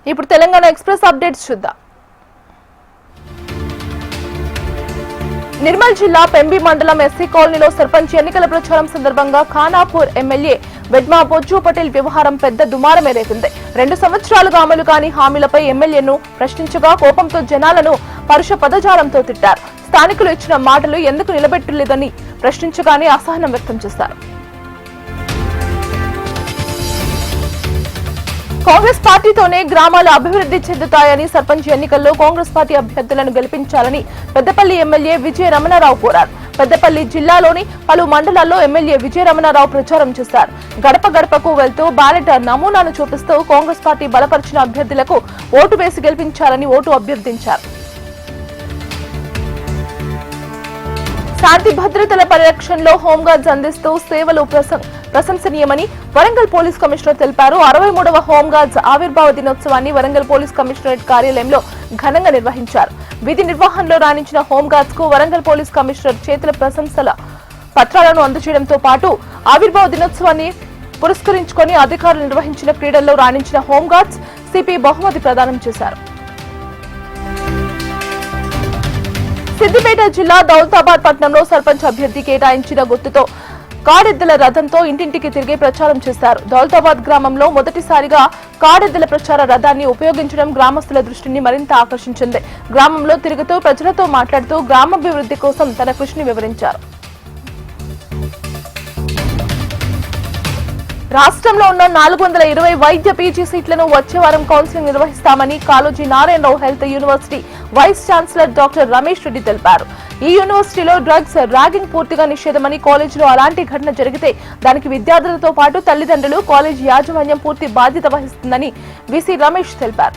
ఇప్పుడు Telangana express updates చూద్దాం. నిర్మల్ జిల్లా పెంబి మండలం ఎస్సీ కాలనీలో సర్పంచ్ ఎన్నికల ప్రచారం సందర్భంగా ఖానాపూర్ ఎమ్మెల్యే వెడ్మా బొజ్జు పటేల్ వ్యవహారం పెద్ద దుమారమే రేపింది. 2 సంవత్సరాలుగా అమలు కాని హామీలపై ఎమ్మెల్యేను ప్రశ్నించగా కోపంతో జనాలను పరుష పదజాలంతో తిట్టారు. స్థానికులు ఇచ్చిన మాటలు ఎందుకు నిలబెట్టలేదని ప్రశ్నించగానే అసహనం వ్యక్తం చేశారు. కాంగ్రెస్ పార్టీతోనే గ్రామాలు అభివృద్ధి చెందుతాయని సర్పంచ్ ఎన్నికల్లో కాంగ్రెస్ పార్టీ అభ్యర్థులను గెలిపించాలని పెద్దపల్లి ఎమ్మెల్యే విజయ రమణారావు కోరారు. పెద్దపల్లి జిల్లాలోని పలు మండలాల్లో ఎమ్మెల్యే విజయ రమణారావు ప్రచారం చేశారు. గడప గడపకు వెళ్తూ బ్యాలెట్ నమూనాను చూపిస్తూ కాంగ్రెస్ పార్టీ బలపరిచిన అభ్యర్థులకు ఓటు వేసి గెలిపించాలని ఓటు అభ్యర్థించారు. శాంతి భద్రతల పరిరక్షణలో హోంగార్డ్స్ అందిస్తూ సేవలు ప్రశంసనీయమని వరంగల్ పోలీస్ కమిషనర్ తెలిపారు. 63వ హోంగార్డ్స్ ఆవిర్భావ దినోత్సవాన్ని వరంగల్ పోలీస్ కమిషనరేట్ కార్యాలయంలో ఘనంగా నిర్వహించారు. విధి నిర్వహణలో రాణించిన హోంగార్డ్స్ కు వరంగల్ పోలీస్ కమిషనర్ చేతుల ప్రశంసల పత్రాలను అందజేయడంతో పాటు ఆవిర్భావ దినోత్సవాన్ని పురస్కరించుకొని అధికారులు నిర్వహించిన క్రీడల్లో రాణించిన హోంగార్డ్స్ సిపి బహుమతి ప్రదానం చేశారు. సిద్దిపేట జిల్లా దౌలతాబాద్ పట్టణంలో సర్పంచ్ అభ్యర్థి కేటాయించిన గుర్తుతో కాడెద్దల రథంతో ఇంటింటికి తిరిగి ప్రచారం చేశారు. దౌలతాబాద్ గ్రామంలో మొదటిసారిగా కాడెద్దల ప్రచార రథాన్ని ఉపయోగించడం గ్రామస్తుల దృష్టిని మరింత ఆకర్షించింది. గ్రామంలో తిరుగుతూ ప్రజలతో మాట్లాడుతూ గ్రామాభివృద్ధి కోసం తన కృషిని వివరించారు. రాష్ట్రంలో ఉన్న 420 వైద్య పీజీ సీట్లను వచ్చే వారం కౌన్సిలింగ్ నిర్వహిస్తామని Kaloji Narayana Rao health university vice chancellor doctor Ramesh Reddy తెలిపారు. ఈ యూనివర్సిటీలో డ్రగ్స్ ర్యాగింగ్ పూర్తిగా నిషేధమని, కాలేజీలో అలాంటి ఘటన జరిగితే దానికి విద్యార్థులతో పాటు తల్లిదండ్రులు, కాలేజీ యాజమాన్యం పూర్తి బాధ్యత వహిస్తుందని వీసీ రమేష్ తెలిపారు.